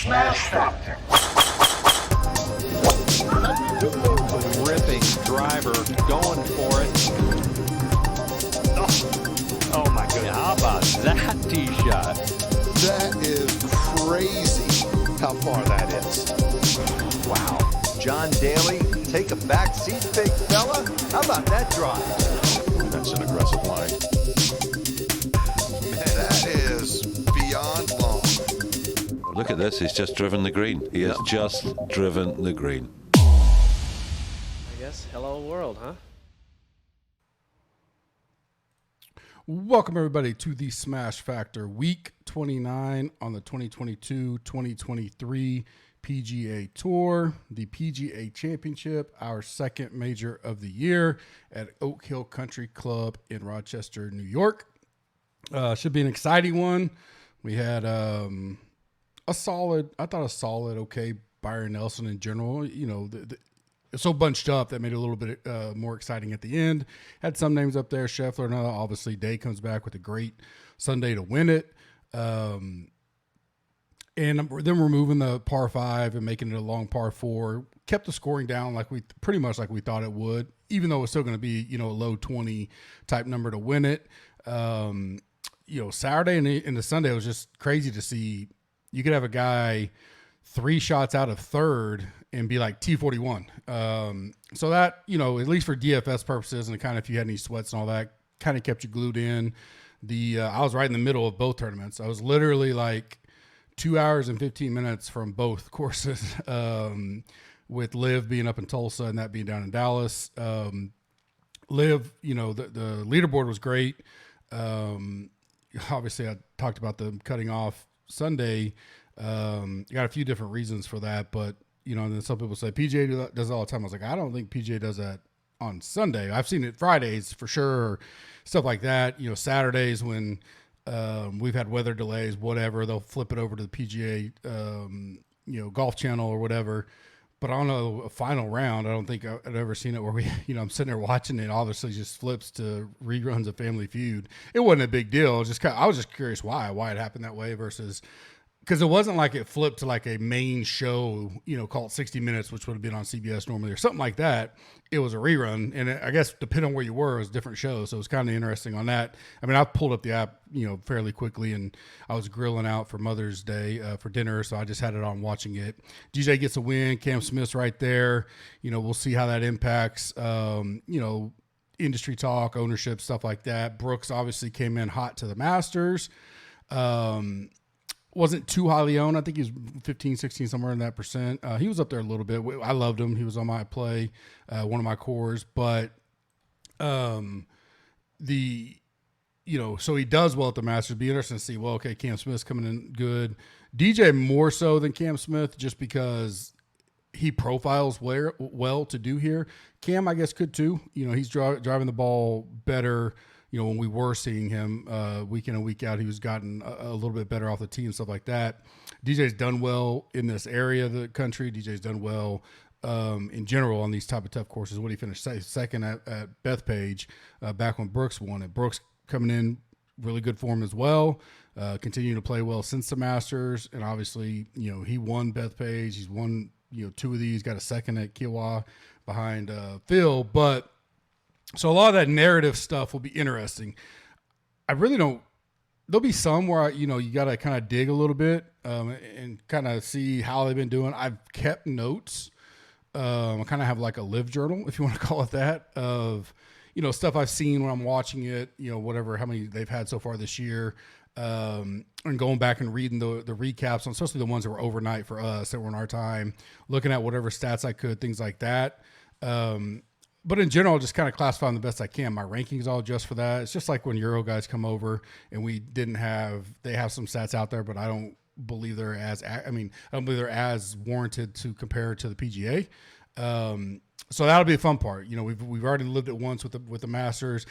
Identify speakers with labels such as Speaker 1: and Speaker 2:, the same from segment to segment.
Speaker 1: Smash Factor.
Speaker 2: Ripping driver, going for it. Oh my goodness. How about that tee shot?
Speaker 3: That is crazy how far that is.
Speaker 2: Wow. John Daly, take a back seat, big fella. How about that drive?
Speaker 3: That's an aggressive line. Man, that is beyond long.
Speaker 4: Look at this. He's just driven the green. He has just driven the green.
Speaker 5: I guess hello world, huh?
Speaker 6: Welcome everybody to the Smash Factor Week 29 on the 2022-2023 PGA Tour, the PGA Championship, our second major of the year at Oak Hill Country Club in Rochester, New York. Should be an exciting one. We had a solid, okay Byron Nelson in general. You know, so bunched up that made it a little bit more exciting at the end. Had some names up there, Scheffler and other. Obviously, Day comes back with a great Sunday to win it. And then we're moving the par 5 and making it a long par 4. Kept the scoring down pretty much like we thought it would, even though it's still going to be, a low 20 type number to win it. Saturday and the Sunday was just crazy to see. You could have a guy 3 shots out of third and be like T41. So that, at least for DFS purposes and kind of if you had any sweats and all that, kind of kept you glued in. I was right in the middle of both tournaments. I was literally like 2 hours and 15 minutes from both courses, with Liv being up in Tulsa and that being down in Dallas. Liv, the leaderboard was great. Obviously I talked about them cutting off Sunday. Got a few different reasons for that, but and then some people say PGA does it all the time. I was like, I don't think PGA does that on Sunday. I've seen it Fridays for sure, or stuff like that. Saturdays when we've had weather delays, whatever, they'll flip it over to the PGA, Golf Channel or whatever. But I don't know, a final round, I don't think I've ever seen it where we, I'm sitting there watching it, obviously just flips to reruns of Family Feud. It wasn't a big deal. I was just curious why it happened that way versus. Because it wasn't like it flipped to like a main show, called 60 Minutes, which would have been on CBS normally or something like that. It was a rerun. And I guess depending on where you were, it was different shows. So it was kind of interesting on that. I mean, I pulled up the app, fairly quickly, and I was grilling out for Mother's Day for dinner. So I just had it on watching it. DJ gets a win. Cam Smith's right there. We'll see how that impacts, industry talk, ownership, stuff like that. Brooks obviously came in hot to the Masters. Wasn't too highly owned. I think he was 15, 16, somewhere in that percent. He was up there a little bit. I loved him. He was on my play, one of my cores. But so he does well at the Masters. Be interesting to see, Cam Smith's coming in good. DJ more so than Cam Smith just because he profiles well to do here. Cam, I guess, could too. He's driving the ball better. When we were seeing him week in and week out, he was gotten a little bit better off the tee and stuff like that. DJ's done well in this area of the country. DJ's done well in general on these type of tough courses. What he finished second at Bethpage back when Brooks won it. Brooks coming in really good form as well, continuing to play well since the Masters. And obviously, he won Bethpage. He's won, 2 of these, got a second at Kiowa behind Phil. But so a lot of that narrative stuff will be interesting. I really don't. There'll be some where you got to kind of dig a little bit and kind of see how they've been doing. I've kept notes. I kind of have like a live journal, if you want to call it that, of stuff I've seen when I'm watching it. Whatever, how many they've had so far this year, and going back and reading the recaps on, especially the ones that were overnight for us that were in our time, looking at whatever stats I could, things like that. But in general, just kind of classify them the best I can. My rankings all adjust for that. It's just like when Euro guys come over and they have some stats out there, but I don't believe they're as warranted to compare to the PGA. So that'll be the fun part. We've already lived it once with the Masters.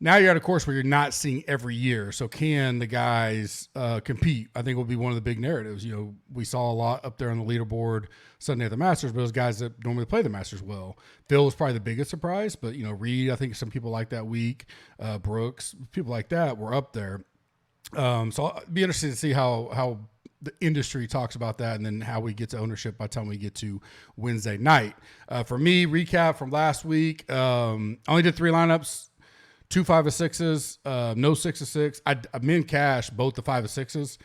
Speaker 6: Now you're at a course where you're not seeing every year. So can the guys compete? I think will be one of the big narratives. We saw a lot up there on the leaderboard Sunday at the Masters, but those guys that normally play the Masters well. Phil was probably the biggest surprise, but Reed, I think some people like that week. Brooks, people like that were up there. So I'll be interested to see how the industry talks about that, and then how we get to ownership by the time we get to Wednesday night. For me, recap from last week, only did 3 lineups, 2 5 of 6s, no 6 of 6. I min cash both the 5 of 6s,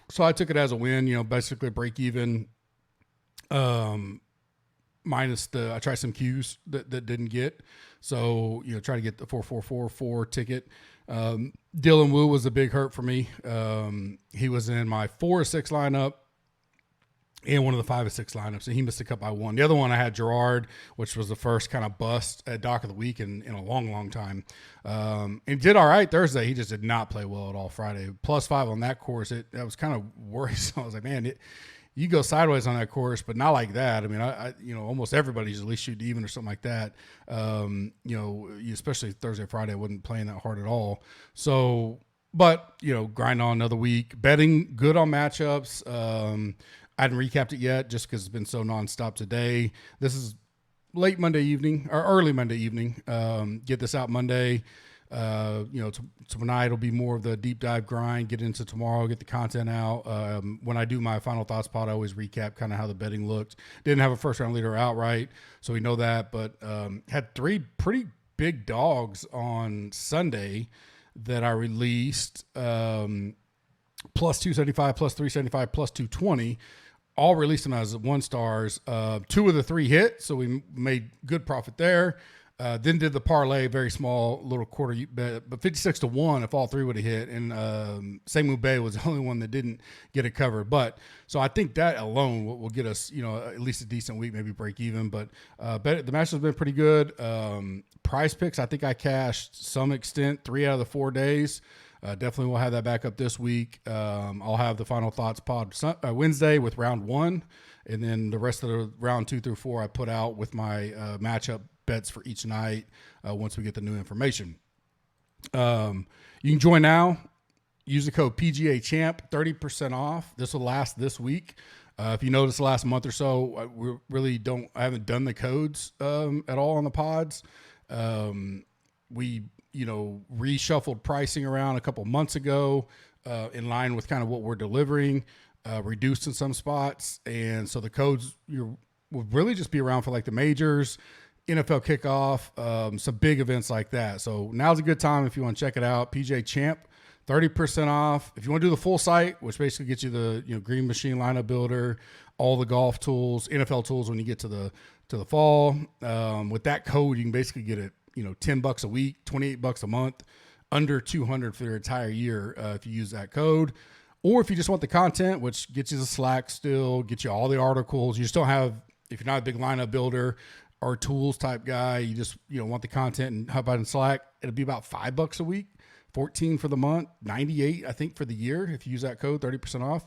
Speaker 6: so I took it as a win. Basically a break even. Minus I tried some Qs that didn't get. So, try to get the 4 ticket. Dylan Wu was a big hurt for me. He was in my 4 of 6 lineup and one of the 5 of 6 lineups, and he missed a cut by 1. The other one I had Gerard, which was the first kind of bust at Dock of the Week in a long, long time. And did all right Thursday. He just did not play well at all Friday. +5 on that course. That was kind of worrisome. I was like, man, you go sideways on that course, but not like that. I mean, I almost everybody's at least shooting even or something like that. Especially Thursday, Friday, I wasn't playing that hard at all. So, but, grind on another week. Betting good on matchups. I hadn't recapped it yet just because it's been so nonstop today. This is late Monday evening or early Monday evening. Get this out Monday. Tonight will be more of the deep dive grind, get into tomorrow, get the content out. When I do my final thoughts pod, I always recap kind of how the betting looked. Didn't have a first round leader outright, so we know that, but had 3 pretty big dogs on Sunday that I released, +275, +375, +220. All released them as 1 stars. 2 of the 3 hit, so we made good profit there. Then did the parlay, very small little quarter bet, but 56-1 if all 3 would have hit. And Seimu Bay was the only one that didn't get it covered. But so I think that alone will get us, at least a decent week, maybe break even. But the match has been pretty good. Prize picks, I think I cashed some extent 3 out of the 4 days. Definitely will have that back up this week. I'll have the final thoughts pod Wednesday with round 1, and then the rest of the round 2 through 4 I put out with my matchup bets for each night once we get the new information. You can join now. Use the code PGA Champ, 30% off. This will last this week. If you notice the last month or so, I haven't done the codes at all on the pods. We reshuffled pricing around a couple months ago in line with kind of what we're delivering, reduced in some spots. And so the codes will really just be around for like the majors, NFL kickoff, some big events like that. So now's a good time if you want to check it out. PGA Champ, 30% off. If you want to do the full site, which basically gets you the Green Machine lineup builder, all the golf tools, NFL tools when you get to the fall. With that code, you can basically get it, $10 a week, $28 a month, under $200 for your entire year if you use that code. Or if you just want the content, which gets you the Slack still, gets you all the articles. You just don't have, if you're not a big lineup builder or tools type guy, you just want the content and hop out in Slack. It'll be about $5 a week, $14 for the month, $98 I think for the year if you use that code, 30% off.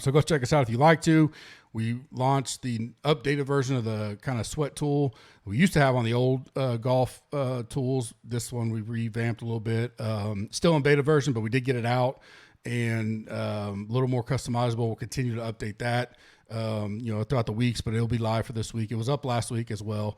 Speaker 6: So go check us out if you'd like to. We launched the updated version of the kind of sweat tool we used to have on the old golf tools. This one we revamped a little bit. Still in beta version, but we did get it out and a little more customizable. We'll continue to update that throughout the weeks, but it'll be live for this week. It was up last week as well.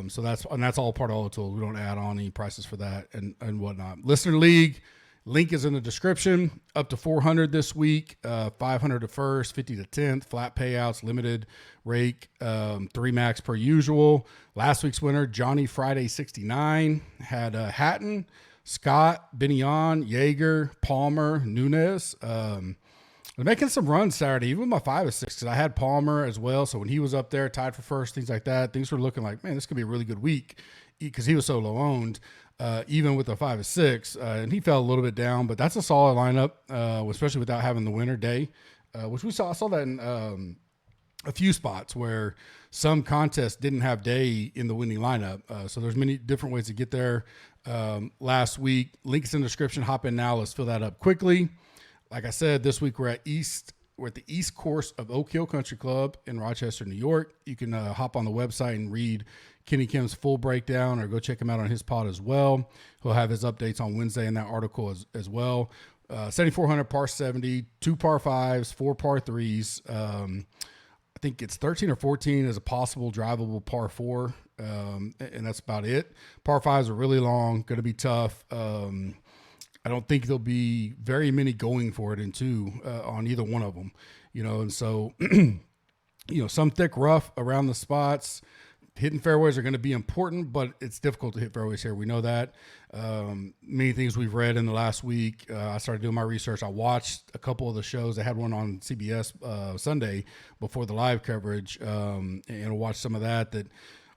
Speaker 6: So that's all part of all the tools. We don't add on any prices for that and whatnot. Listener League. Link is in the description. Up to 400 this week, 500 to first, 50 to 10th, flat payouts, limited rake, 3 max per usual. Last week's winner, Johnny Friday 69, had Hatton, Scott, Benion, Yeager, Palmer, Nunez. They're making some runs Saturday, even with my 5 or 6, because I had Palmer as well. So when he was up there, tied for first, things like that, things were looking like, man, this could be a really good week because he was so low owned. Even with the 5 or 6, and he fell a little bit down, but that's a solid lineup, especially without having the winter day, which I saw that in a few spots where some contests didn't have day in the winning lineup. So there's many different ways to get there. Last week, links in the description. Hop in now. Let's fill that up quickly. Like I said, this week we're at the East Course of Oak Hill Country Club in Rochester, New York. You can hop on the website and read Kenny Kim's full breakdown, or go check him out on his pod as well. He'll have his updates on Wednesday in that article as well. 7,400 par 70, 2 par 5s, 4 par 3s. I think it's 13 or 14 as a possible drivable par 4, and that's about it. Par 5s are really long, going to be tough. I don't think there'll be very many going for it in 2 on either one of them, and so, some thick rough around the spots. Hitting fairways are going to be important, but it's difficult to hit fairways here. We know that. Many things we've read in the last week. I started doing my research. I watched a couple of the shows. I had one on CBS Sunday before the live coverage, and I watched some of that. That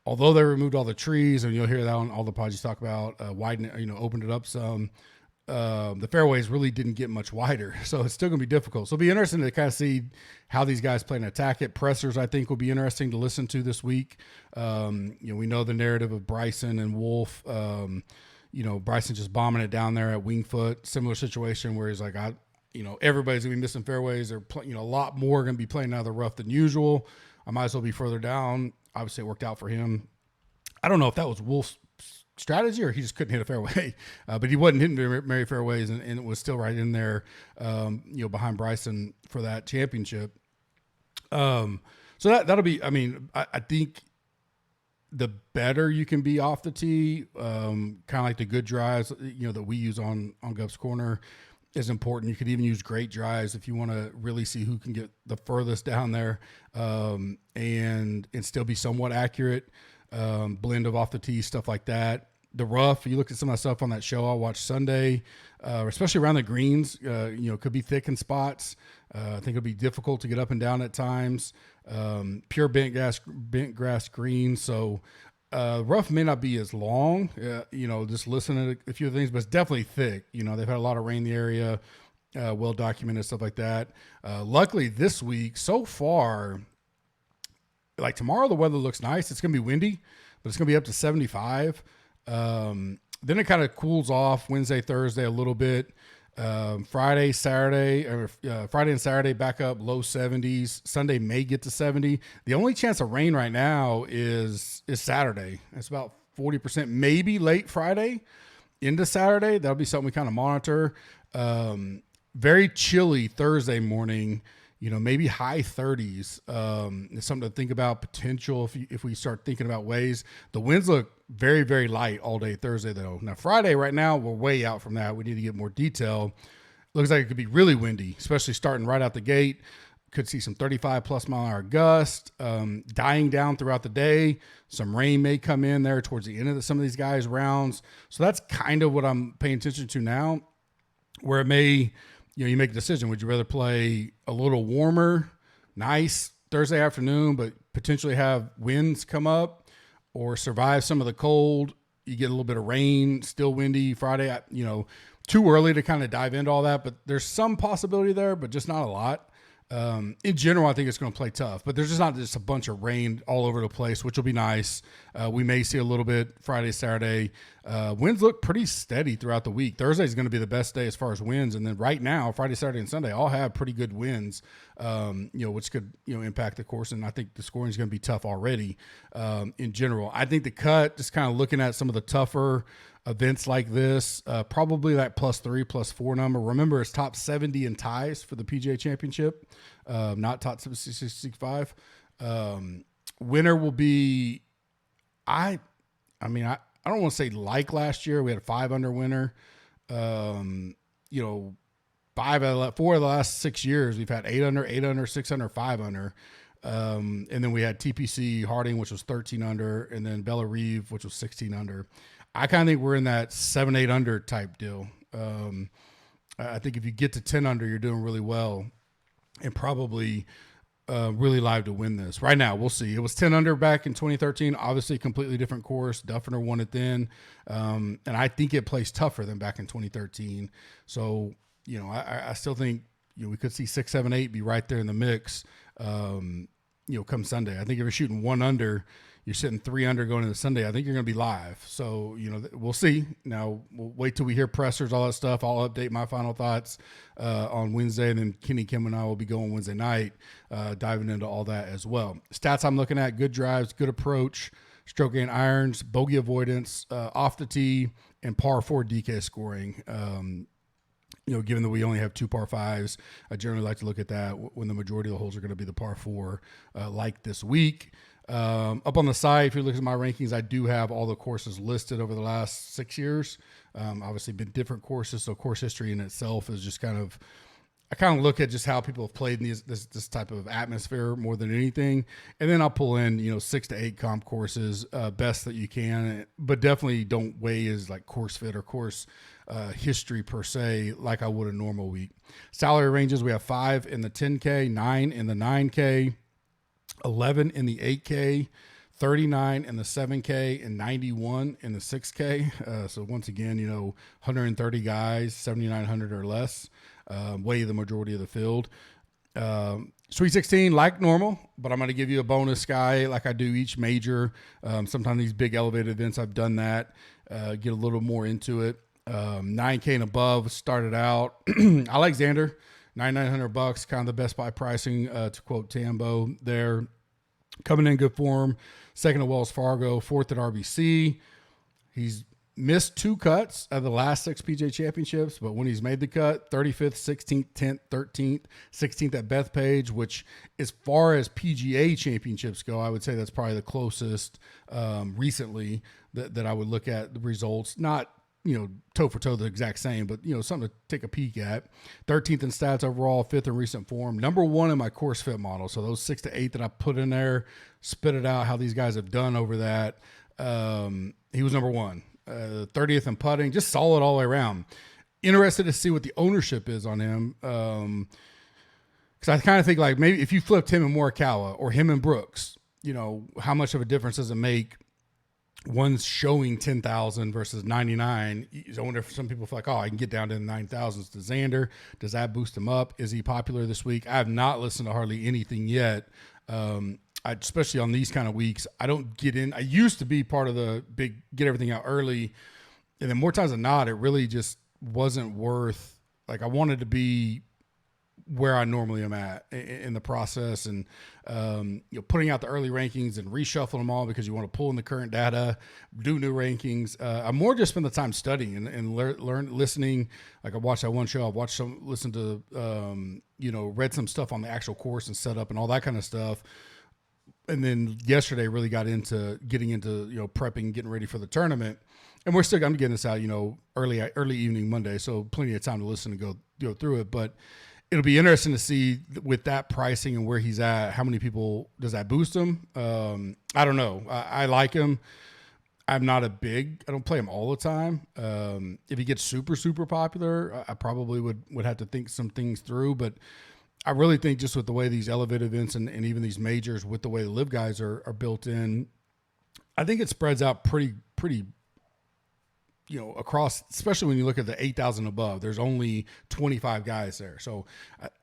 Speaker 6: although they removed all the trees, and you'll hear that on all the pods you talk about, opened it up some. The fairways really didn't get much wider, so it's still going to be difficult. So it'll be interesting to kind of see how these guys play and attack it. Pressers, I think, will be interesting to listen to this week. We know the narrative of Bryson and Wolf. Bryson just bombing it down there at Winged Foot. Similar situation where he's like, everybody's going to be missing fairways. They're a lot more going to be playing out of the rough than usual. I might as well be further down. Obviously, it worked out for him. I don't know if that was Wolf's strategy or he just couldn't hit a fairway, but he wasn't hitting very fairways, and it was still right in there, behind Bryson for that championship. So that'll be, I think the better you can be off the tee, kind of like the good drives, that we use on Gups Corner is important. You could even use great drives if you want to really see who can get the furthest down there, and still be somewhat accurate. Blend of off the tee, stuff like that. The rough, you look at some of the stuff on that show I watched Sunday, especially around the greens, could be thick in spots. I think it'll be difficult to get up and down at times. Pure bent grass green. So rough may not be as long, just listening to a few things, but it's definitely thick. They've had a lot of rain in the area, well documented, stuff like that. Luckily this week so far, like tomorrow, the weather looks nice. It's going to be windy, but it's going to be up to 75. Then it kind of cools off Wednesday, Thursday a little bit. Friday and Saturday back up low 70s. Sunday may get to 70. The only chance of rain right now is Saturday. It's about 40%, maybe late Friday into Saturday. That'll be something we kind of monitor. Very chilly Thursday morning. Maybe high 30s. It's something to think about, potential if we start thinking about ways. The winds look very, very light all day Thursday, though. Now, Friday, right now, we're way out from that. We need to get more detail. Looks like it could be really windy, especially starting right out the gate. Could see some 35-plus mile-an-hour gust, dying down throughout the day. Some rain may come in there towards the end of some of these guys' rounds. So that's kind of what I'm paying attention to now, where it may – you make a decision. Would you rather play a little warmer, nice Thursday afternoon, but potentially have winds come up, or survive some of the cold? You get a little bit of rain, still windy Friday. Too early to kind of dive into all that, but there's some possibility there, but just not a lot. In general, I think it's going to play tough, but there's just not just a bunch of rain all over the place, which will be nice. We may see a little bit Friday, Saturday. Winds look pretty steady throughout the week. Thursday is going to be the best day as far as winds. And then right now, Friday, Saturday, and Sunday all have pretty good winds, which could, impact the course. And I think the scoring is going to be tough already in general. I think the cut, just kind of looking at some of the tougher events like this, probably that +3, +4 number. Remember, it's top 70 in ties for the PGA Championship, not top 65. Winner will be, I don't want to say like last year. We had a 5-under winner. 4 of the last 6 years, we've had 8-under, 8-under, 6-under, 5-under. And then we had TPC Harding, which was 13 under, and then Bella Reeve, which was 16 under. I kind of think we're in that 7-8 under type deal. I think if you get to 10 under, you're doing really well, and probably really live to win this. Right now, we'll see. It was 10 under back in 2013. Obviously, completely different course. Duffner won it then, and I think it plays tougher than back in 2013. So, I still think we could see 6, 7, 8 be right there in the mix. Come Sunday. I think if you're shooting 1 under, you're sitting 3 under going into Sunday, I think you're going to be live. So, we'll see. Now, we'll wait till we hear pressers, all that stuff. I'll update my final thoughts on Wednesday, and then Kenny Kim and I will be going Wednesday night, diving into all that as well. Stats I'm looking at: good drives, good approach, stroke gain irons, bogey avoidance, off the tee, and par 4 DK scoring. Given that we only have 2 par 5s, I generally like to look at that when the majority of the holes are going to be the par 4, like this week. Up on the site, if you look at my rankings, I do have all the courses listed over the last 6 years. Obviously been different courses. So course history in itself is just I kind of look at just how people have played in this type of atmosphere more than anything. And then I'll pull in, 6 to 8 comp courses, best that you can, but definitely don't weigh as like course fit or course history per se, like I would a normal week. Salary ranges, we have 5 in the 10K, 9 in the 9K, 11 in the 8K, 39 in the 7K, and 91 in the 6K. So once again, 130 guys, 7,900 or less, weigh the majority of the field. Sweet 16, like normal, but I'm going to give you a bonus guy like I do each major. Sometimes these big elevated events, I've done that, get a little more into it. 9K and above started out. I like Xander, $9,900, kind of the best buy pricing, to quote Tambo there. Coming in good form, second at Wells Fargo, fourth at RBC. He's missed 2 cuts of the last 6 PGA Championships, but when he's made the cut, 35th, 16th, 10th, 13th, 16th at Bethpage, which as far as PGA Championships go, I would say that's probably the closest recently that I would look at the results. Not toe for toe the exact same, but something to take a peek at. 13th in stats overall, 5th in recent form, number 1 in my course fit model. So those 6 to 8 that I put in there, spit it out how these guys have done over that. He was number 1, 30th in putting, just solid all the way around. Interested to see what the ownership is on him. Cause I kind of think like maybe if you flipped him and Morikawa or him and Brooks, how much of a difference does it make? One's showing 10,000 versus 99. I wonder if some people feel like, I can get down to the 9,000s to Xander. Does that boost him up? Is he popular this week? I have not listened to hardly anything yet. Especially on these kind of weeks, I don't get in. I used to be part of the big get everything out early. And then more times than not, it really just wasn't worth, like I wanted to be where I normally am at in the process, and putting out the early rankings and reshuffling them all because you want to pull in the current data, do new rankings. I'm more just spend the time studying and learn, listening. Like I watched that one show, I've watched some, listened to, read some stuff on the actual course and setup and all that kind of stuff. And then yesterday really got into getting into, prepping, getting ready for the tournament. And I'm getting this out, early evening Monday. So plenty of time to listen and go through it, but it'll be interesting to see with that pricing and where he's at, how many people does that boost him? I don't know. I like him. I don't play him all the time. If he gets super, super popular, I probably would have to think some things through, but I really think just with the way these elevated events and even these majors, with the way the live guys are built in, I think it spreads out pretty, across, especially when you look at the 8,000 above, there's only 25 guys there. So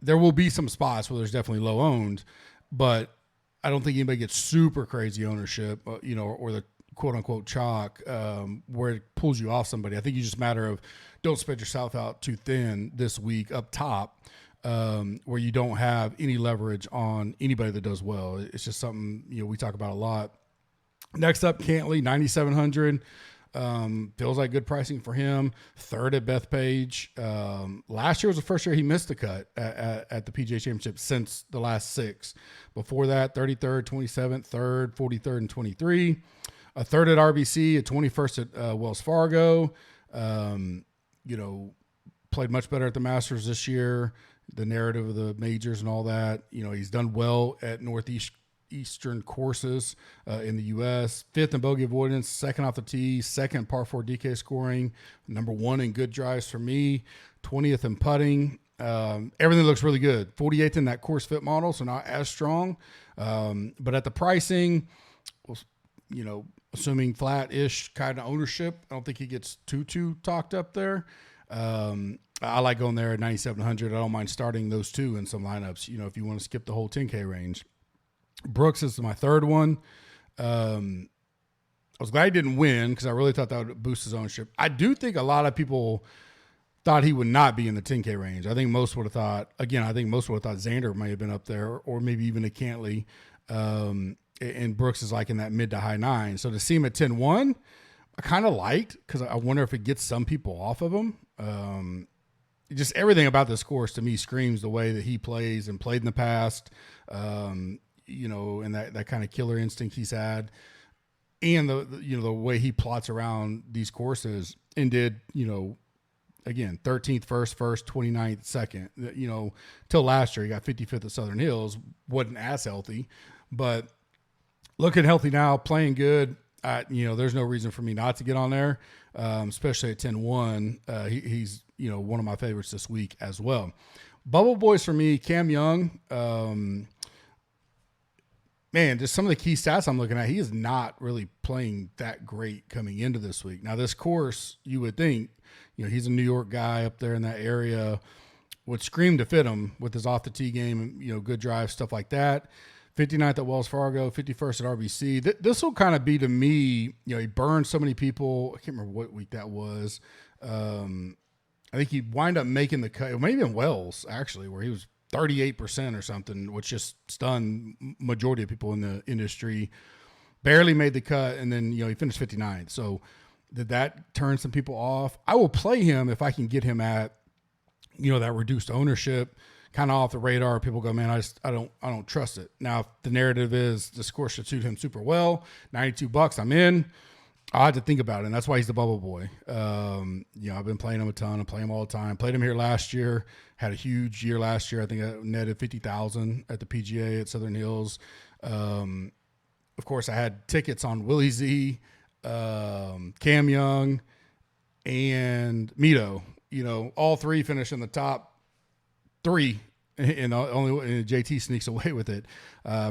Speaker 6: there will be some spots where there's definitely low owned, but I don't think anybody gets super crazy ownership, or the quote unquote chalk, where it pulls you off somebody. I think you just matter of don't spread yourself out too thin this week up top, where you don't have any leverage on anybody that does well. It's just something, we talk about a lot. Next up, Cantley, 9,700. Feels like good pricing for him. Third at Bethpage. Last year was the first year he missed a cut at the PGA Championship since the last 6. Before that, 33rd, 27th, 3rd, 43rd, and 23. A third at RBC, a 21st at Wells Fargo. Played much better at the Masters this year. The narrative of the majors and all that. He's done well at Northeastern courses in the U.S. 5th in bogey avoidance, 2nd off the tee, 2nd par 4 DK scoring, number 1 in good drives for me, 20th in putting. Everything looks really good. 48th in that course fit model, so not as strong. But at the pricing, assuming flat-ish kind of ownership, I don't think he gets too talked up there. I like going there at 9,700. I don't mind starting those 2 in some lineups, if you want to skip the whole 10K range. Brooks is my third one. I was glad he didn't win because I really thought that would boost his ownership. I do think a lot of people thought he would not be in the 10K range. I think most would have thought Xander might have been up there, or maybe even a Cantley. And Brooks is like in that mid to high 9. So to see him at 10-1, I kind of liked, because I wonder if it gets some people off of him. Just everything about this course to me screams the way that he plays and played in the past. and that kind of killer instinct he's had, and the way he plots around these courses, and did, again, 13th first, 29th second, till last year he got 55th at Southern Hills, wasn't as healthy, but looking healthy now, playing good. There's no reason for me not to get on there, especially at 10-1. He's, one of my favorites this week as well. Bubble boys for me, Cam Young. Man, just some of the key stats I'm looking at, he is not really playing that great coming into this week. Now, this course, you would think, he's a New York guy up there in that area, would scream to fit him with his off-the-tee game, good drive, stuff like that. 59th at Wells Fargo, 51st at RBC. This will kind of be, to me, he burned so many people. I can't remember what week that was. I think he wind up making the cut. It may have been Wells, actually, where he was 38% or something, which just stunned majority of people in the industry. Barely made the cut, and then he finished 59th. So did that turn some people off? I will play him if I can get him at that reduced ownership, kind of off the radar. People go, man, I don't trust it. Now, if the narrative is the score should suit him super well, $92, I'm in. I had to think about it, and that's why he's the bubble boy. I've been playing him a ton. I play him all the time. Played him here last year. Had a huge year last year. I think I netted 50,000 at the PGA at Southern Hills. Of course, I had tickets on Willie Z, Cam Young, and Mito. All three finished in the top three, and only JT sneaks away with it.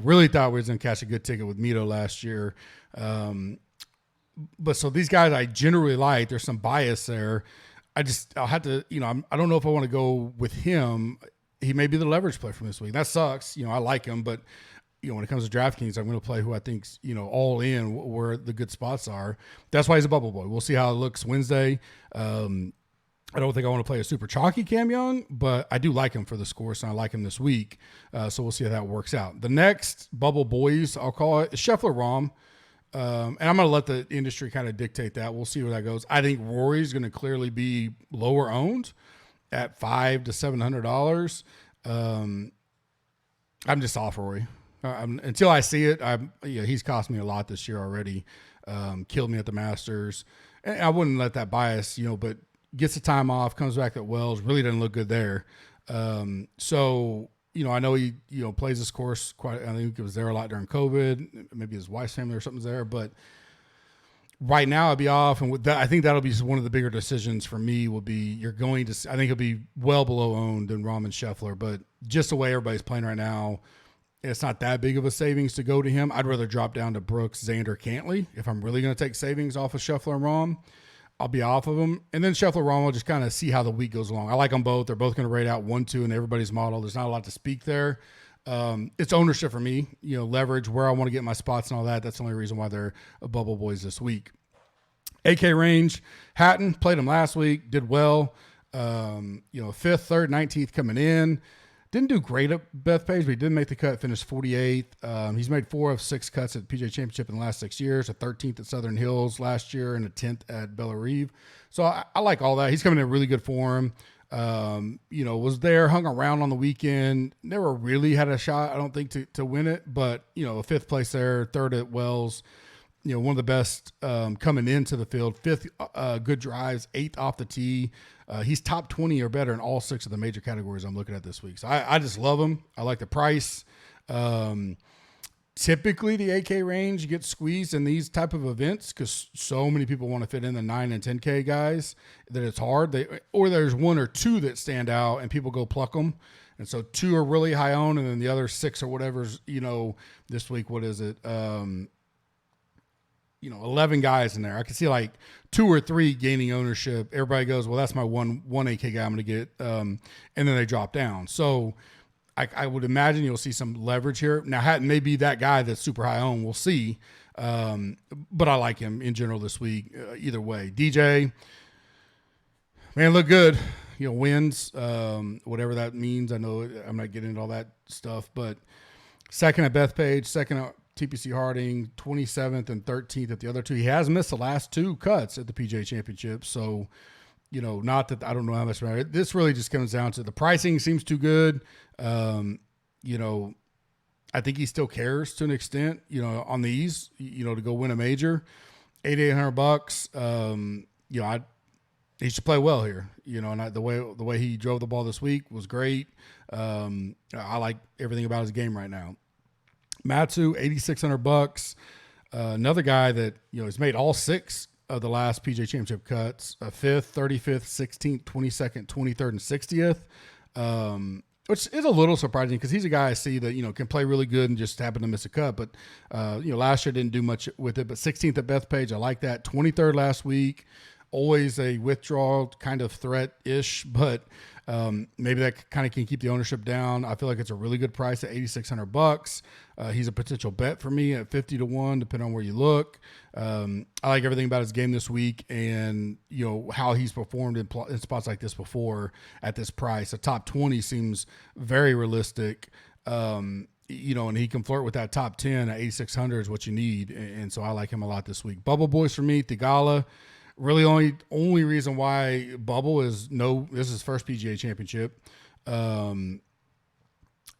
Speaker 6: Really thought we was going to catch a good ticket with Mito last year. But so these guys I generally like, there's some bias there. I'll have to, I don't know if I want to go with him. He may be the leverage play from this week. That sucks. I like him, but when it comes to DraftKings, I'm going to play who I think's, all in where the good spots are. That's why he's a bubble boy. We'll see how it looks Wednesday. I don't think I want to play a super chalky Cam Young, but I do like him for the scores, and I like him this week. So we'll see how that works out. The next bubble boys, I'll call it, is Scheffler Rahm. And I'm going to let the industry kind of dictate that. We'll see where that goes. I think Rory's going to clearly be lower owned at $500 to $700. I'm just off Rory. Until I see it, he's cost me a lot this year already. Killed me at the Masters. And I wouldn't let that bias, but gets the time off, comes back at Wells, really doesn't look good there. I know he, plays this course quite. I think he was there a lot during COVID. Maybe his wife's family or something's there. But right now, I'd be off, and I think that'll be one of the bigger decisions for me. Will be I think he'll be well below owned than Rahm and Scheffler. But just the way everybody's playing right now, it's not that big of a savings to go to him. I'd rather drop down to Brooks, Xander, Cantley if I'm really going to take savings off of Scheffler and Rahm. I'll be off of them. And then Scheffler Rahm will just kind of see how the week goes along. I like them both. They're both going to rate out 1-2 in everybody's model. There's not a lot to speak there. It's ownership for me, leverage, where I want to get my spots and all that. That's the only reason why they're a bubble boys this week. AK range, Hatton, played him last week, did well. 5th, 3rd, 19th coming in. Didn't do great at Bethpage, but he did make the cut, finished 48th. He's made 4 of 6 cuts at the PGA Championship in the last 6 years, a 13th at Southern Hills last year and a 10th at Bella Reeve. So I like all that. He's coming in really good form. Was there, hung around on the weekend. Never really had a shot, I don't think, to win it. But, a 5th place there, 3rd at Wells. One of the best coming into the field. 5th good drives, 8th off the tee. He's top 20 or better in all 6 of the major categories I'm looking at this week. So I just love him. I like the price. Typically, the AK range gets squeezed in these type of events because so many people want to fit in the 9 and 10K guys that it's hard. Or there's 1 or 2 that stand out and people go pluck them. And so 2 are really high owned, and then the other 6 or whatever's, this week, what is it? 11 guys in there. I can see like 2 or 3 gaining ownership. Everybody goes, well, that's my one AK guy I'm going to get. And then they drop down. So I would imagine you'll see some leverage here. Now, Hatton may be that guy that's super high owned. We'll see. But I like him in general this week. Either way. DJ, man, look good. Wins, whatever that means. I know I'm not getting into all that stuff. But 2nd at Bethpage, 2nd at TPC Harding, 27th and 13th at the other 2. He has missed the last 2 cuts at the PGA Championship. So, not that I don't know how much matter. This really just comes down to the pricing seems too good. I think he still cares to an extent, on these, to go win a major. $8,800. He should play well here, and the way he drove the ball this week was great. I like everything about his game right now. Matsu, $8,600. Another guy that has made all 6 of the last PGA Championship cuts: 5th, 35th, 16th, 22nd, 23rd, and 60th. Which is a little surprising because he's a guy I see that can play really good and just happen to miss a cut. But last year didn't do much with it. But 16th at Bethpage, I like that. 23rd last week. Always a withdrawal kind of threat-ish, but maybe that kind of can keep the ownership down. I feel like it's a really good price at $8,600. He's a potential bet for me at 50 to 1, depending on where you look. I like everything about his game this week and how he's performed in spots like this before at this price. A top 20 seems very realistic. And he can flirt with that top 10 at 8,600 is what you need. And so I like him a lot this week. Bubble Boys for me, Thigala. Really only reason why Bubble is this is his first PGA Championship. And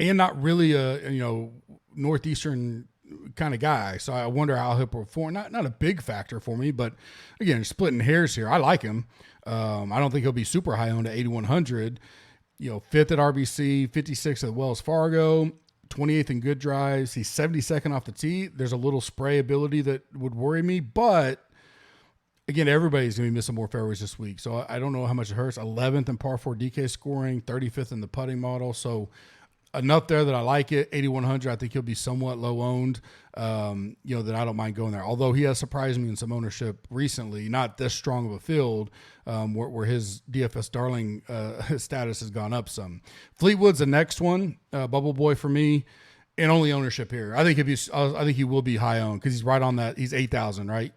Speaker 6: not really a, Northeastern kind of guy. So I wonder how he'll perform. Not a big factor for me, but again, splitting hairs here. I like him. I don't think he'll be super high owned at 8,100. 5th at RBC, 56th at Wells Fargo, 28th in good drives. He's 72nd off the tee. There's a little spray ability that would worry me, but again, everybody's going to be missing more fairways this week. So I don't know how much it hurts. 11th in par 4 DK scoring, 35th in the putting model. So enough there that I like it. 8,100, I think he'll be somewhat low owned, that I don't mind going there. Although he has surprised me in some ownership recently, not this strong of a field, where his DFS darling status has gone up some. Fleetwood's the next one, Bubble Boy for me. And only ownership here. I think he will be high owned because he's right on that. He's 8,000, right?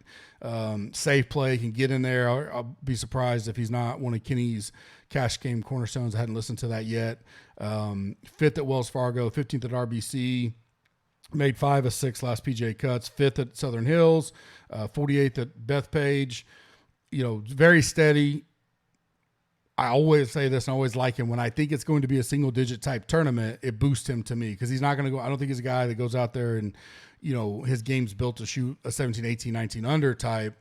Speaker 6: Safe play, can get in there. I'll be surprised if he's not one of Kenny's cash game cornerstones. I hadn't listened to that yet. 5th at Wells Fargo, 15th at RBC, made 5 of 6 last PGA cuts. 5th at Southern Hills, 48th at Bethpage. Very steady. I always say this and I always like him. When I think it's going to be a single digit type tournament, it boosts him to me because he's not going to go. I don't think he's a guy that goes out there and, his game's built to shoot a 17, 18, 19 under type.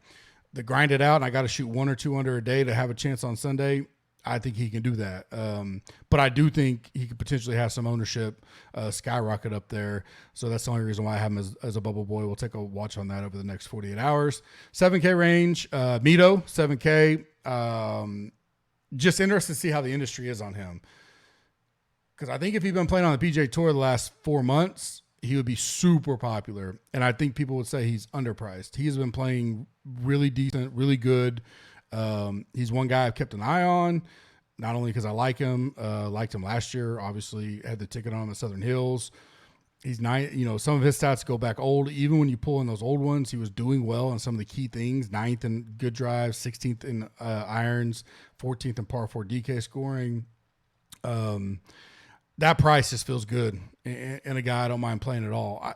Speaker 6: The grind it out and I got to shoot 1 or 2 under a day to have a chance on Sunday. I think he can do that. But I do think he could potentially have some ownership skyrocket up there. So that's the only reason why I have him as a Bubble Boy. We'll take a watch on that over the next 48 hours. 7K range, Mito, 7K. Just interested to see how the industry is on him. Because I think if he'd been playing on the PGA Tour the last 4 months, he would be super popular. And I think people would say he's underpriced. He's been playing really decent, really good. He's one guy I've kept an eye on, not only because I like him, liked him last year, obviously had the ticket on him at Southern Hills. He's some of his stats go back old. Even when you pull in those old ones, he was doing well on some of the key things. 9th in good drives, 16th in irons, 14th in par 4 DK scoring. That price just feels good. And a guy I don't mind playing at all.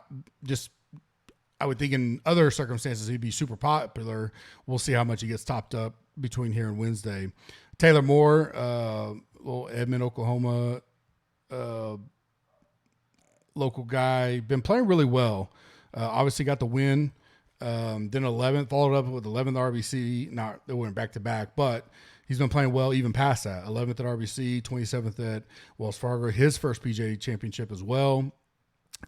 Speaker 6: I would think in other circumstances he'd be super popular. We'll see how much he gets topped up between here and Wednesday. Taylor Moore, little Edmond, Oklahoma, local guy, been playing really well. Obviously got the win. Then 11th, followed up with 11th RBC. Not they weren't back to back, but he's been playing well even past that. 11th at RBC, 27th at Wells Fargo, his first PGA Championship as well.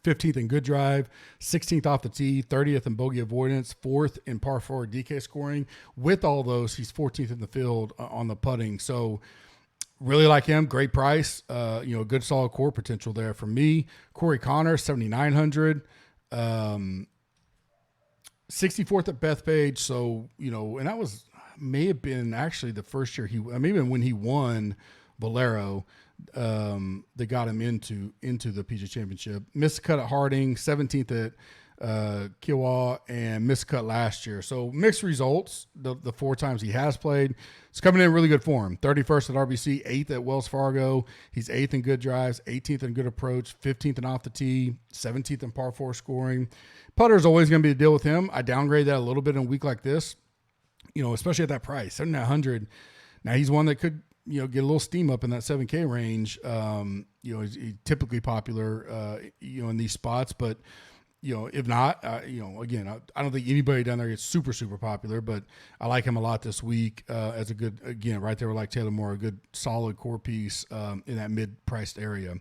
Speaker 6: 15th in good drive, 16th off the tee, 30th in bogey avoidance, 4th in par 4 DK scoring. With all those, he's 14th in the field on the putting. So really like him. Great price. Good solid core potential there for me. Corey Connor, 7,900. 64th at Bethpage. So, and that may have been actually the first year maybe when he won Valero, that got him into the PGA Championship. Missed cut at Harding, 17th at Kiowa, and missed cut last year. So mixed results the 4 times he has played. He's coming in really good form. 31st at RBC, 8th at Wells Fargo. He's 8th in good drives, 18th in good approach, 15th in off the tee, 17th in par 4 scoring. Putter's always going to be a deal with him. I downgrade that a little bit in a week like this, especially at that price, 7,900. Now he's one that could get a little steam up in that 7K range. He's typically popular, in these spots, but if not, again, I don't think anybody down there gets super, super popular, but I like him a lot this week as a good, again, right there with like Taylor Moore, a good solid core piece in that mid-priced area.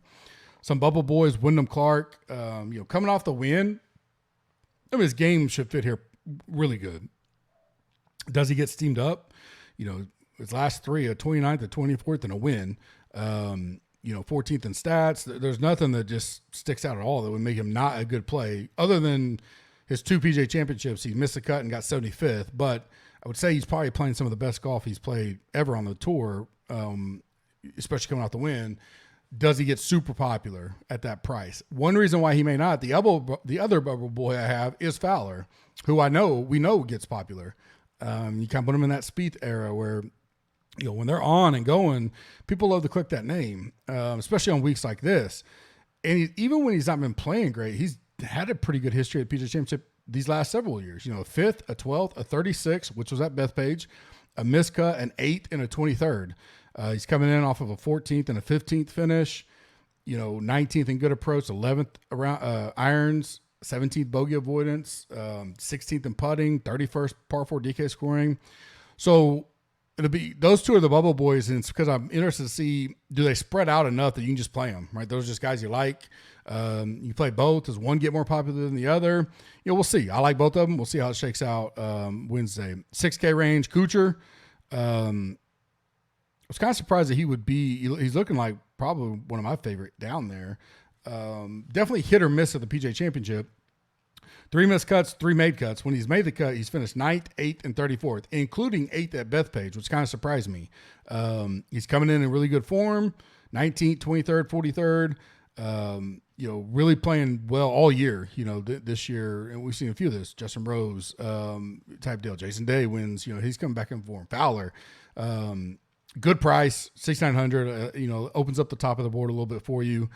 Speaker 6: Some bubble boys, Wyndham Clark, coming off the win. His game should fit here really good. Does he get steamed up? His last three, a 29th, a 24th, and a win. 14th in stats. There's nothing that just sticks out at all that would make him not a good play, other than his 2 PGA Championships. He missed a cut and got 75th, but I would say he's probably playing some of the best golf he's played ever on the tour, especially coming off the win. Does he get super popular at that price? One reason why he may not, the other bubble boy I have is Fowler, who we know gets popular. You kind of put him in that Spieth era where, when they're on and going, people love to click that name, especially on weeks like this. And even when he's not been playing great, he's had a pretty good history at PGA Championship these last several years. A 5th, a 12th, a 36, which was at Bethpage, a miscut, an 8th, and a 23rd. He's coming in off of a 14th and a 15th finish, 19th in good approach, 11th around irons, 17th bogey avoidance, 16th in putting, 31st par 4 DK scoring. So it'll be those two are the bubble boys, and it's because I'm interested to see, do they spread out enough that you can just play them, right? Those are just guys you like. You play both. Does one get more popular than the other? We'll see. I like both of them. We'll see how it shakes out Wednesday. 6K range, Kuchar. I was kind of surprised that he would be. He's looking like probably one of my favorite down there. Definitely hit or miss at the PGA Championship. 3 missed cuts, 3 made cuts. When he's made the cut, he's finished 9th, 8th, and 34th, including 8th at Bethpage, which kind of surprised me. He's coming in really good form, 19th, 23rd, 43rd. Really playing well all year, this year. And we've seen a few of this. Justin Rose type deal. Jason Day wins. He's coming back in form. Fowler. Good price, $6,900, opens up the top of the board a little bit for you.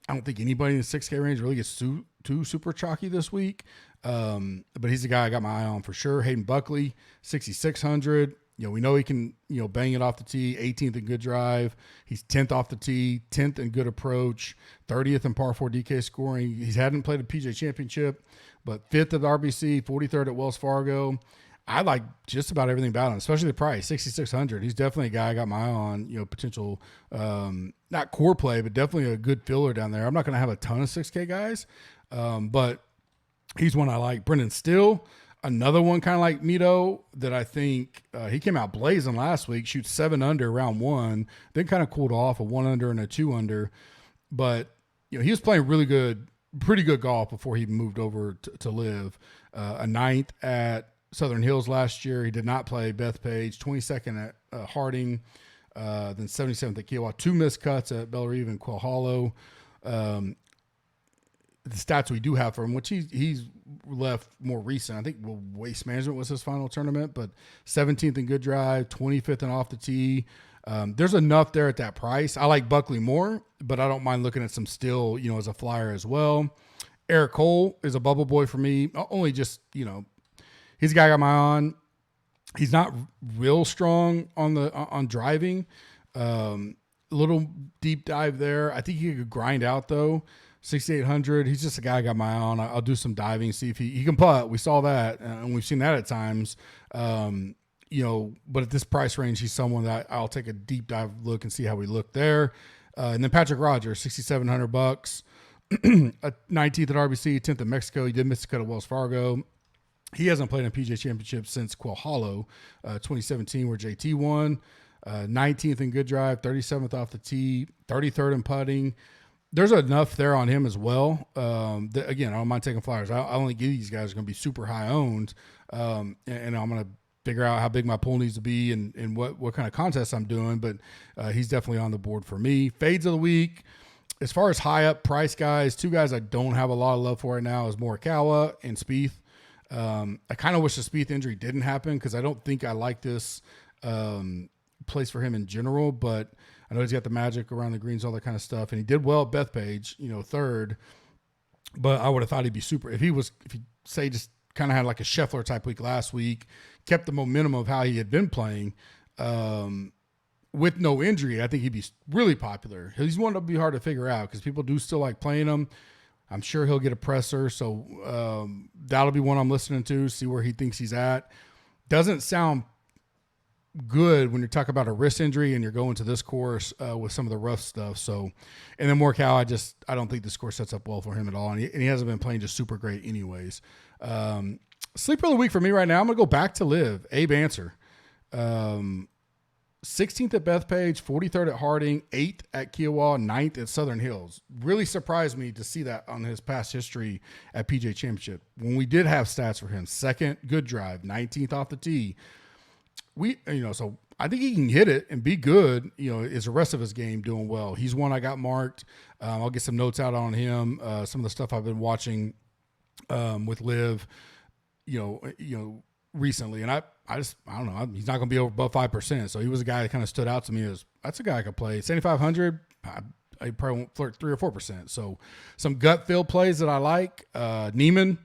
Speaker 6: I don't think anybody in the 6K range really gets too super chalky this week. But he's the guy I got my eye on for sure. Hayden Buckley, 6,600. We know he can, bang it off the tee, 18th in good drive. He's 10th off the tee, 10th in good approach, 30th in par 4 DK scoring. He hadn't played a PGA Championship, but 5th at the RBC, 43rd at Wells Fargo. I like just about everything about him, especially the price, 6,600. He's definitely a guy I got my eye on, potential, not core play, but definitely a good filler down there. I'm not going to have a ton of 6K guys, but he's one I like. Brendan Steele, another one kind of like Mito that I think he came out blazing last week, shoots 7 under round 1, then kind of cooled off a 1 under and a 2 under. But, he was playing pretty good golf before he moved over to live. A 9th at Southern Hills last year. He did not play Bethpage. 22nd at Harding, then 77th at Kiowa. 2 missed cuts at Bellerive and Quail Hollow. The stats we do have for him, which he's left more recent. I think Waste Management was his final tournament, but 17th in good drive, 25th and off the tee. There's enough there at that price. I like Buckley more, but I don't mind looking at some Still, as a flyer as well. Eric Cole is a bubble boy for me. Only just, he's a guy I got my eye on. He's not real strong on driving. Little deep dive there. I think he could grind out though. 6,800. He's just a guy I got my eye on. I'll do some diving, see if he can putt. We saw that, and we've seen that at times. But at this price range, he's someone that I'll take a deep dive look and see how we look there. And then Patrick Rogers, $6,700. 19th at RBC, 10th at Mexico. He did miss the cut at Wells Fargo. He hasn't played in a PGA Championship since Quail Hollow, 2017, where JT won. 19th in good drive, 37th off the tee, 33rd in putting. There's enough there on him as well. Again, I don't mind taking flyers. I only give these guys are going to be super high owned, and I'm going to figure out how big my pool needs to be and what kind of contest I'm doing. But he's definitely on the board for me. Fades of the week. As far as high up price guys, 2 guys I don't have a lot of love for right now is Morikawa and Spieth. I kind of wish the Spieth injury didn't happen because I don't think I like this place for him in general, but I know he's got the magic around the greens, all that kind of stuff. And he did well at Bethpage, 3rd, but I would have thought he'd be super. If he say just kind of had like a Scheffler type week last week, kept the momentum of how he had been playing, with no injury, I think he'd be really popular. He's one to be hard to figure out because people do still like playing him. I'm sure he'll get a presser, so that'll be one I'm listening to, see where he thinks he's at. Doesn't sound good when you're talking about a wrist injury and you're going to this course with some of the rough stuff. So, and then Morikawa, I don't think this course sets up well for him at all, and he hasn't been playing just super great anyways. Sleeper of the week for me right now, I'm going to go back to Liv. Abe Answer. 16th at Bethpage, 43rd at Harding, 8th at Kiowa, 9th at Southern Hills. Really surprised me to see that on his past history at PGA Championship. When we did have stats for him, second good drive, 19th off the tee. So I think he can hit it and be good. Is the rest of his game doing well? He's one I got marked. I'll get some notes out on him. Some of the stuff I've been watching with Liv, recently, and I don't know. He's not going to be above 5%. So he was a guy that kind of stood out to me as that's a guy I could play 7,500. I probably won't flirt 3 or 4%. So some gut feel plays that I like. Neiman,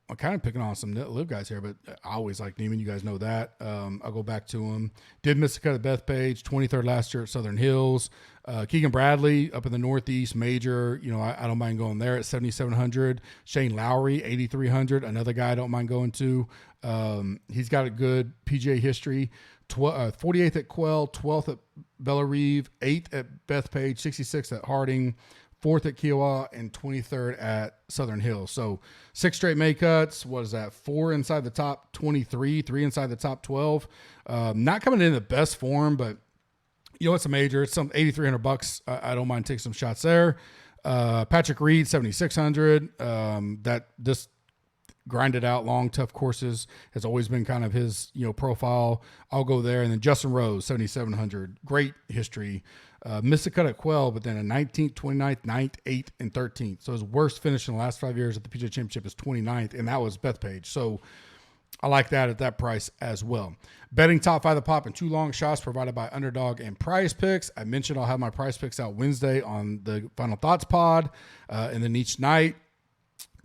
Speaker 6: I'm kind of picking on some Liv guys here, but I always like Neiman. You guys know that. I'll go back to him. Did miss the cut at Bethpage, 23rd last year at Southern Hills. Keegan Bradley up in the Northeast Major. I don't mind going there at 7,700. Shane Lowry, 8,300. Another guy I don't mind going to. He's got a good PGA history. 48th at Quell, 12th at Bellarive, 8th at Bethpage, 66th at Harding, 4th at Kiowa, and 23rd at Southern Hills. So 6 straight May cuts. What is that? 4 inside the top 23, 3 inside the top 12. Not coming in the best form, but it's a major. It's some $8,300. I don't mind taking some shots there. Patrick Reed, 7,600. That this grinded out long, tough courses has always been kind of his, profile. I'll go there. And then Justin Rose, 7,700. Great history. Missed a cut at Quell, but then a 19th, 29th, 9th, 8th, and 13th. So his worst finish in the last 5 years at the PGA Championship is 29th, and that was Bethpage. So I like that at that price as well. Betting top 5 of the pop and 2 long shots provided by Underdog and Prize Picks. I mentioned I'll have my Prize Picks out Wednesday on the Final Thoughts pod, and then each night.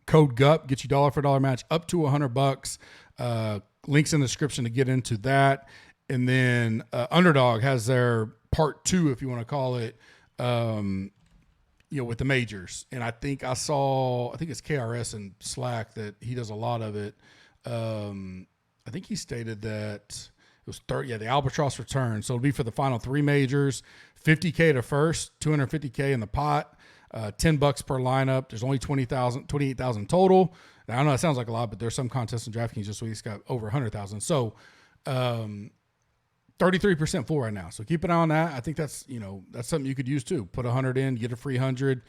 Speaker 6: Code GUP, get you dollar for dollar match up to $100. Links in the description to get into that. And then Underdog has their part 2, if you want to call it, with the majors. And I think it's KRS and Slack that he does a lot of it. I think he stated that it was the Albatross return. So it'll be for the final 3 majors, $50K to first, $250K in the pot. $10 per lineup. There's only 28,000 total. Now, I know that sounds like a lot, but there's some contests in DraftKings this week. It's got over 100,000. So, 33% full right now. So keep an eye on that. I think that's something you could use too. Put 100 in, get a free 100.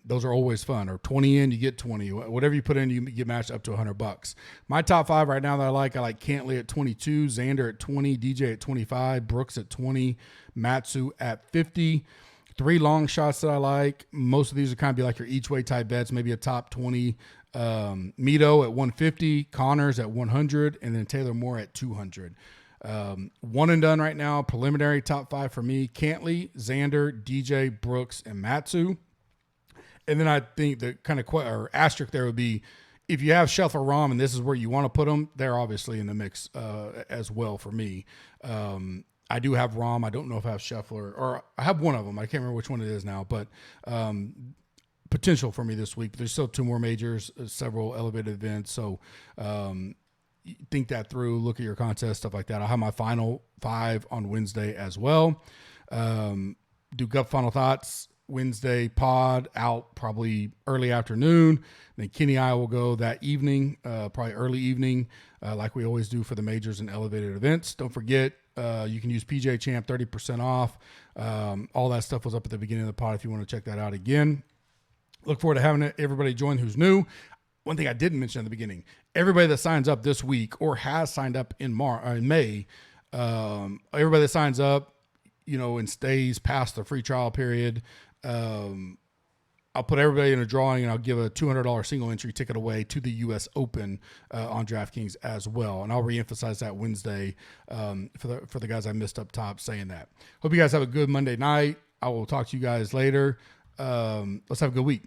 Speaker 6: Those are always fun. Or 20 in, you get 20. Whatever you put in, you get matched up to $100. My top 5 right now that I like Cantley at 22, Xander at 20, DJ at 25, Brooks at 20, Matsu at 50. 3 long shots that I like. Most of these are kind of be like your each way type bets, maybe a top 20. Mito at 150, Connors at 100, and then Taylor Moore at 200. One and done right now. Preliminary top 5 for me: Cantley, Xander, DJ, Brooks, and Matsu. And then I think the kind of asterisk there would be if you have Scheffler, Rahm, and this is where you want to put them, they're obviously in the mix as well for me. I do have Rahm. I don't know if I have Scheffler, or I have one of them. I can't remember which one it is now, but potential for me this week. There's still 2 more majors, several elevated events. So think that through, look at your contest, stuff like that. I'll have my final 5 on Wednesday as well. Do Gut Final Thoughts Wednesday pod out probably early afternoon. Then Kenny and I will go that evening, probably early evening, like we always do for the majors and elevated events. Don't forget, you can use PGA Champ 30% off. All that stuff was up at the beginning of the pod if you want to check that out again. Look forward to having everybody join who's new. One thing I didn't mention at the beginning, everybody that signs up this week or has signed up in May, everybody that signs up, and stays past the free trial period, I'll put everybody in a drawing, and I'll give a $200 single entry ticket away to the U.S. Open on DraftKings as well. And I'll reemphasize that Wednesday for the guys I missed up top saying that. Hope you guys have a good Monday night. I will talk to you guys later. Let's have a good week.